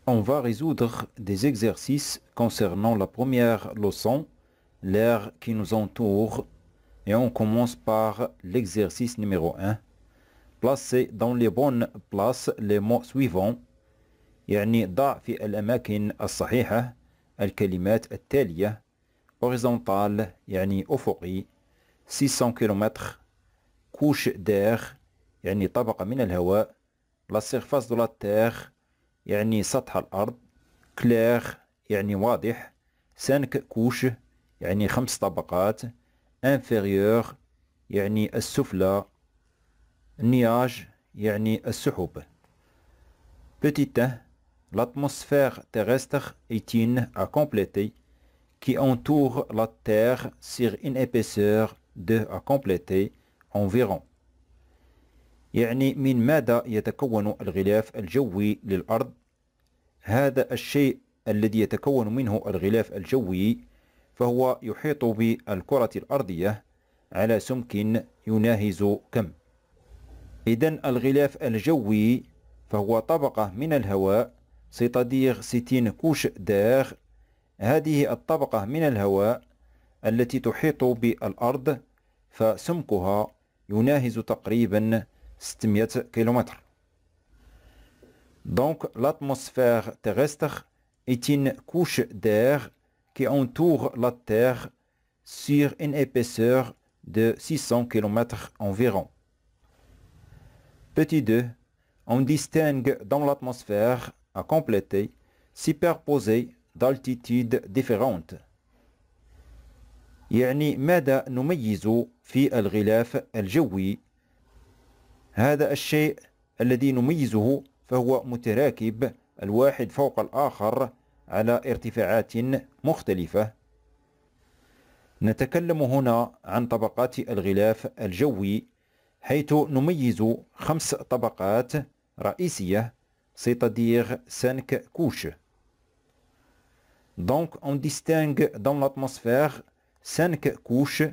On va résoudre des exercices concernant la première leçon, l'air qui nous entoure, et on commence par l'exercice numéro 1. Placez dans les bonnes places les mots suivants. يعني ضع في الأماكن الصحيحة الكلمات التالية. horizontal يعني أفقي 600 كيلومتر. couche d'air يعني طبقة من الهواء. la surface de la terre يعني سطح الأرض. clair يعني واضح. 5 couches يعني 5 طبقات. inférieur يعني السفلى. nuage يعني السحب. Petit 1. L'atmosphère terrestre est une à compléter qui entoure la Terre sur une épaisseur de à compléter environ. يعني من ماذا يتكون الغلاف الجوي للأرض؟ هذا الشيء الذي يتكون منه الغلاف الجوي فهو يحيط بالكرة الأرضية على سمك يناهز كم؟ إذن الغلاف الجوي فهو طبقة من الهواء c'est-à-dire c'est une couche d'air. هذه الطبقة من الهواء التي تحيط بالأرض فسمكها يناهز تقريبا 600 كيلومتر. Donc l'atmosphère terrestre est une couche d'air qui entoure la Terre sur une épaisseur de 600 km environ. Petit 2. On distingue dans l'atmosphère à compléter superposée d'altitudes différentes. يعني ماذا نميز في الغلاف الجوي؟ هذا الشيء الذي نميزه فهو متراكب الواحد فوق الآخر على ارتفاعات مختلفة. نتكلم هنا عن طبقات الغلاف الجوي حيث نميز 5 طبقات رئيسية c'est-à-dire 5 couches. Donc on distingue dans l'atmosphère 5 couches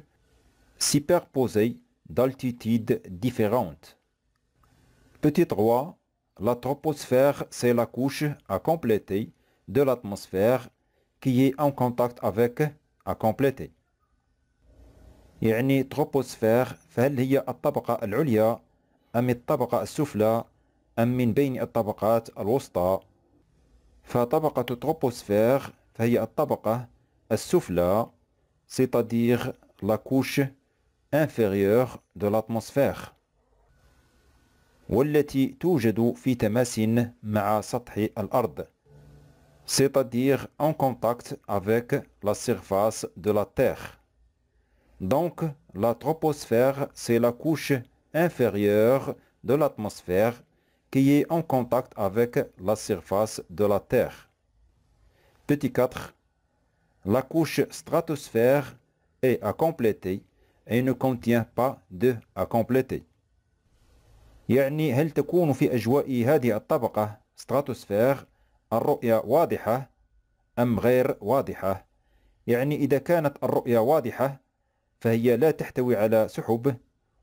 superposées d'altitudes différentes. Petit 3. La troposphère, c'est la couche à compléter de l'atmosphère qui est en contact avec à compléter. يعني troposphère فهل هي الطبقة العليا أم الطبقة السفلى أم من بين الطبقات الوسطى؟ فطبقة troposphère فهي الطبقة السفلى c'est-à-dire la couche inférieure de l'atmosphère والتي توجد في تماس مع سطح الأرض c'est-à-dire en contact avec la surface de la Terre. Donc la troposphère c'est la couche inférieure de l'atmosphère qui est en contact avec la surface de la Terre. Petit 4. La couche stratosphère est à compléter et ne contient pas de à compléter. يعني هل تكون في أجواء هذه الطبقة stratosphère الرؤية واضحة أم غير واضحة؟ يعني إذا كانت الرؤية واضحة فهي لا تحتوي على سحب،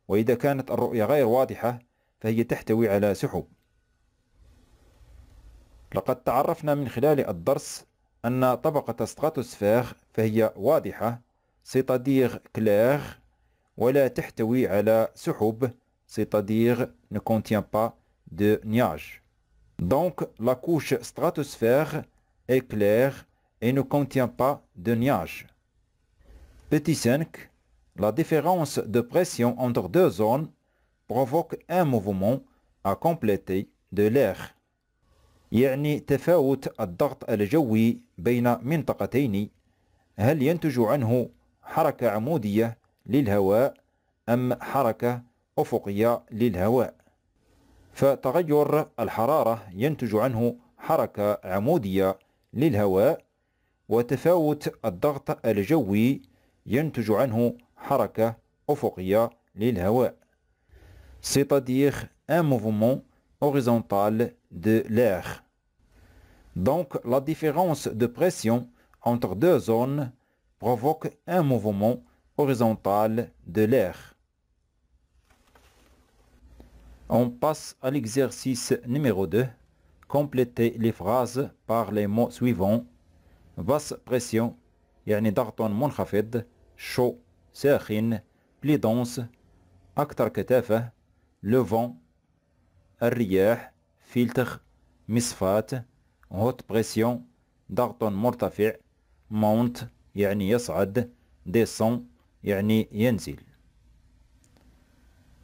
وإذا كانت الرؤية غير واضحة فهي تحتوي على سحب. لقد تعرفنا من خلال الدرس أن طبقة stratosphère فهي واضحة c'est-à-dire clair ولا تحتوي على سحب c'est-à-dire ne contient pas de nuages. Donc la couche stratosphère est claire et ne contient pas de nuages. Petit 5. La différence de pression entre deux zones provoque un mouvement à compléter de l'air. يعني تفاوت الضغط الجوي بين منطقتين هل ينتج عنه حركة عمودية للهواء أم حركة أفقية للهواء؟ فتغير الحرارة ينتج عنه حركة عمودية للهواء، وتفاوت الضغط الجوي ينتج عنه حركة أفقية للهواء c'est-à-dire un mouvement horizontal de l'air. Donc la différence de pression entre deux zones provoque un mouvement horizontal de l'air. On passe à l'exercice numéro 2 complétez les phrases par les mots suivants. basse pression يعني ضغط منخفض. chaud ساخن. plus dense أكثر كثافة. le vent الرياح. filtre مصفاة. haute pression ضغط مرتفع. monte يعني يصعد. descend يعني ينزل.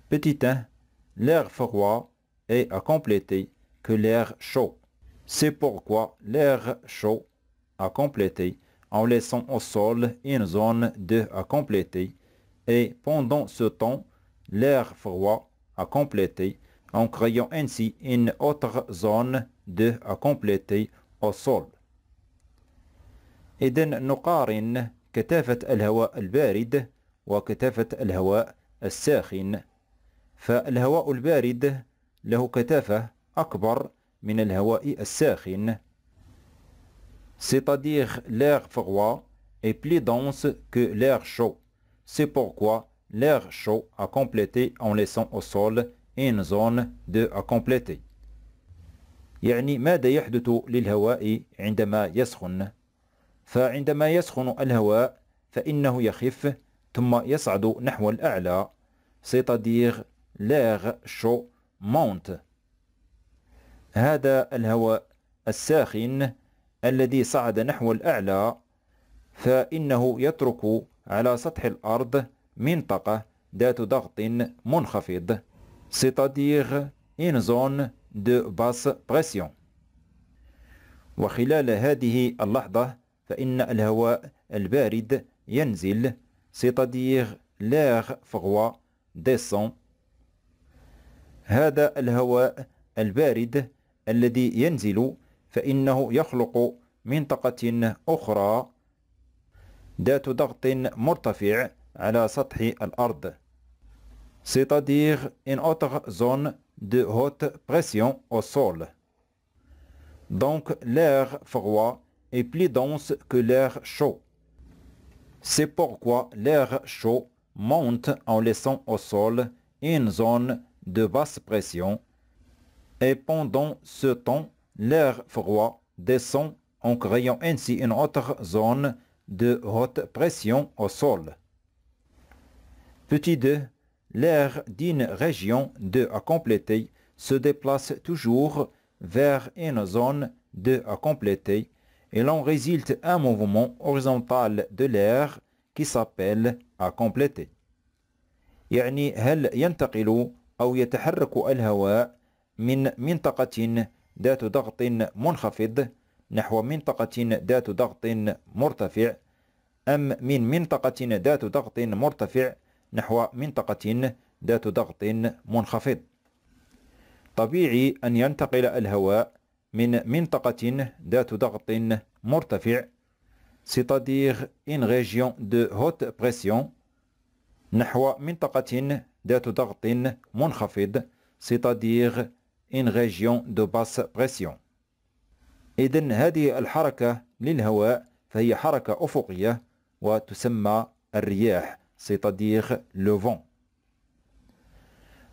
Petit 1. L'air froid est à compléter que l'air chaud. C'est pourquoi l'air chaud à compléter en laissant au sol une zone de à compléter et pendant ce temps, l'air froid à compléter en créant ainsi une autre zone de à compléter au sol. إذن نقارن كثافة الهواء البارد وكثافة الهواء الساخن. فالهواء البارد له كثافة أكبر من الهواء الساخن. C'est-à-dire l'air froid est plus dense que l'air chaud. C'est pourquoi l'air chaud a complété en laissant au sol une zone de à compléter. يعني ماذا يحدث للهواء عندما يسخن؟ فعندما يسخن الهواء فإنه يخف ثم يصعد نحو الأعلى. C'est-à-dire l'air chaud monte. هذا الهواء الساخن الذي صعد نحو الأعلى فإنه يترك على سطح الأرض منطقة ذات ضغط منخفض. C'est-à-dire une zone de basse pression. وخلال هذه اللحظة فإن الهواء البارد ينزل. C'est-à-dire l'air froid descend. هذا الهواء البارد الذي ينزل فإنه يخلق منطقة أخرى ذات ضغط مرتفع على سطح الأرض. C'est-à-dire une autre zone de haute pression au sol. Donc l'air froid est plus dense que l'air chaud. C'est pourquoi l'air chaud monte en laissant au sol une zone de basse pression et pendant ce temps, l'air froid descend en créant ainsi une autre zone de haute pression au sol. Petit 2. L'air d'une région de à compléter se déplace toujours vers une zone de à compléter et l'on résulte un mouvement horizontal de l'air qui s'appelle à compléter. يعني هل ينتقل أو يتحرك الهواء من منطقة ذات ضغط منخفض نحو منطقة ذات ضغط مرتفع أم من منطقة ذات ضغط مرتفع نحو منطقة ذات ضغط منخفض؟ طبيعي أن ينتقل الهواء من منطقة ذات ضغط مرتفع c'est-à-dire une région de haute pression نحو منطقة ذات ضغط منخفض c'est-à-dire une région de basse pression. إذن هذه الحركة للهواء فهي حركة أفقية وتسمى الرياح c'est-à-dire le vent.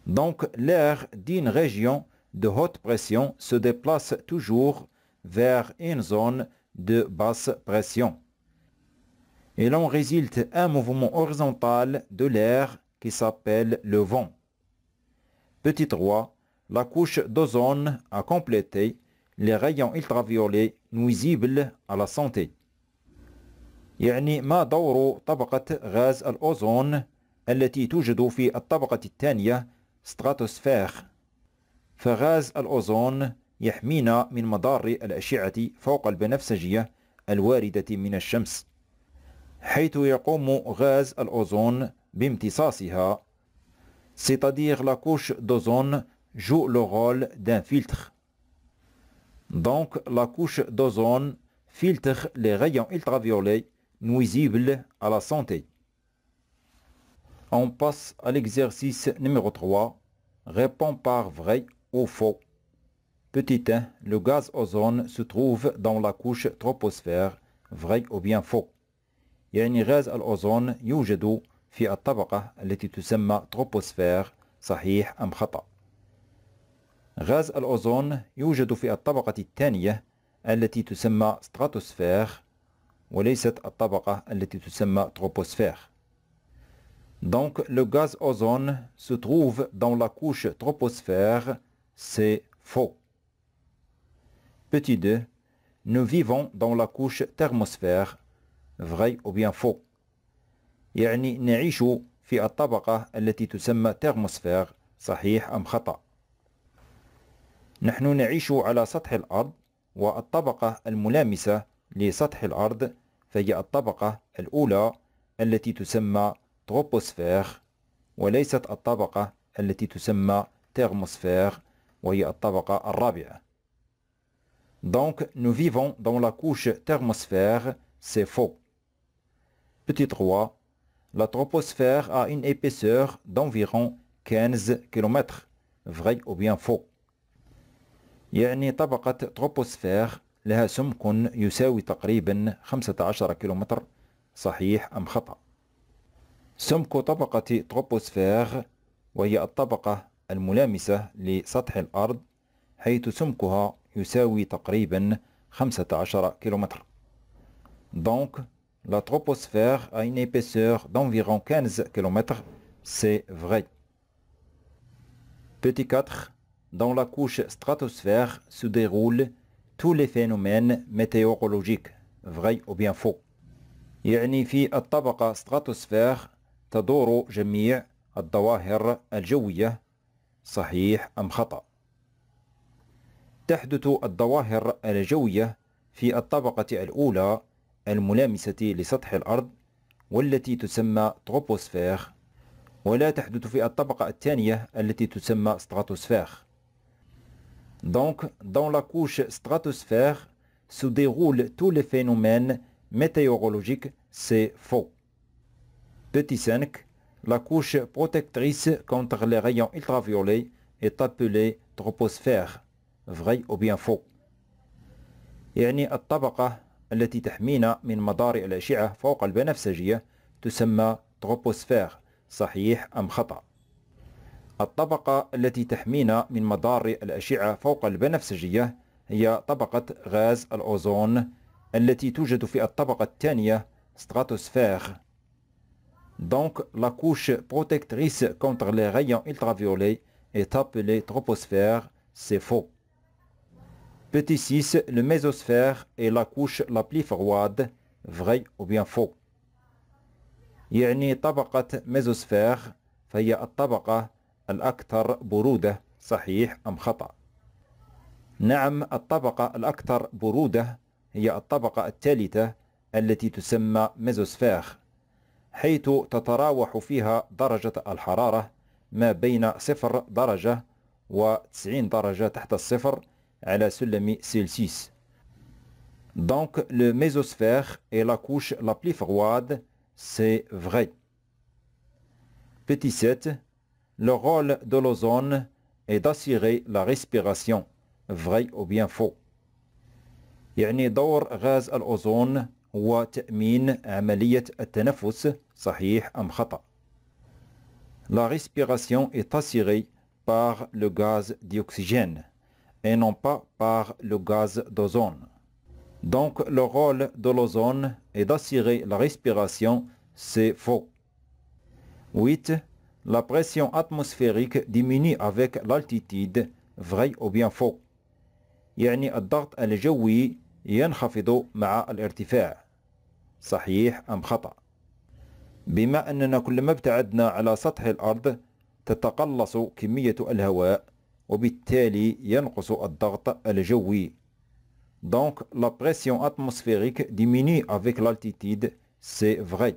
Donc l'air d'une région de haute pression se déplace toujours vers une zone de basse pression. Et l'on résulte un mouvement horizontal de l'air qui s'appelle le vent. Petit 3. La couche d'ozone a complété les rayons ultraviolets nuisibles à la santé. يعني ما دور طبقة غاز الأوزون التي توجد في الطبقة الثانية ستراتوسفير. فغاز الأوزون يحمينا من مضار الأشعة فوق البنفسجية الواردة من الشمس، حيث يقوم غاز الأوزون بامتصاصها. C'est-à-dire la couche d'ozone joue le rôle d'un filtre. Donc la couche d'ozone filtre les rayons ultraviolets nuisibles à la santé. On passe à l'exercice numéro 3. Réponds par vrai ou faux. Petit 1. Le gaz ozone se trouve dans la couche troposphère. Vrai ou bien faux. يعني غاز الأوزون يوجد في الطبقة التي تسمى troposphère. صحيح أم خطأ؟ غاز الأوزون يوجد في الطبقة الثانية التي تسمى stratosphère وليست الطبقة التي تسمى troposphère. Donc le gaz ozone se trouve dans la couche troposphère, c'est faux. Petit 2. Nous vivons dans la couche thermosphère, vrai ou bien faux. يعني نعيش في الطبقة التي تسمى thermosphère، صحيح أم خطأ. نحن نعيش على سطح الأرض، والطبقة الملامسة لسطح الأرض فهي الطبقة الأولى التي تسمى troposphère وليست الطبقة التي تسمى thermosphère وهي الطبقة الرابعة. Donc nous vivons dans la couche thermosphère, c'est faux. Petit 3. La troposphère a une épaisseur d'environ 15 km, vrai ou bien faux. يعني طبقة troposphère لها سمك يساوي تقريبا 15 كيلومتر، صحيح أم خطأ. سمك طبقة troposphère وهي الطبقة الملامسة لسطح الأرض حيث سمكها يساوي تقريبا 15 كيلومتر. Donc la troposphère a une épaisseur d'environ 15 km, c'est vrai. Petit 4. Dans la couche stratosphère se déroulent tous les phénomènes météorologiques, vrai ou bien faux. يعني في الطبقة stratosphère تدور جميع الظواهر الجوية، صحيح أم خطأ. تحدث الظواهر الجوية في الطبقة الأولى الملامسة لسطح الأرض والتي تسمى troposphère، ولا تحدث في الطبقة الثانية التي تسمى stratosphère. Donc, dans la couche stratosphère se déroulent tous les phénomènes météorologiques, c'est faux. Petit 5. La couche protectrice contre les rayons ultraviolets est appelée troposphère, vrai ou bien faux. يعني الطبقة التي تحمينا من مدار الأشعة فوق البنفسجية تسمى troposphère، صحيح أم خطأ. الطبقة التي تحمينا من مدار الأشعة فوق البنفسجية هي طبقة غاز الأوزون التي توجد في الطبقة الثانية stratosphère. Donc la couche protectrice contre les rayons ultraviolets est appelée troposphère, c'est faux. Petit 6. Le mésosphère est la couche la plus froide, vrai ou bien faux. يعني طبقة ميزوسفير فهي الطبقة الأكثر برودة، صحيح أم خطأ؟ نعم، الطبقة الأكثر برودة هي الطبقة الثالثة التي تسمى ميزوسفير، حيث تتراوح فيها درجة الحرارة ما بين 0 درجة و90 درجة تحت الصفر على سلم سيلسيوس. Donc le mésosphère est la couche la plus froide, c'est vrai. Petit 7. Le rôle de l'ozone est d'assurer la respiration, vrai ou bien faux. يعني دور غاز الأوزون هو تأمين عملية التنفس، صحيح أم خطأ؟ La respiration est assurée par le gaz d'oxygène et non pas par le gaz d'ozone. Donc le rôle de l'ozone est d'assurer la respiration, c'est faux. 8. La pression atmosphérique diminue avec l'altitude, vrai ou bien faux. يعني الضغط الجوي ينخفض مع الارتفاع، صحيح أم خطأ؟ بما أننا كلما ابتعدنا على سطح الأرض تتقلص كمية الهواء وبالتالي ينقص الضغط الجوي. Donc la pression atmosphérique diminue avec l'altitude, c'est vrai.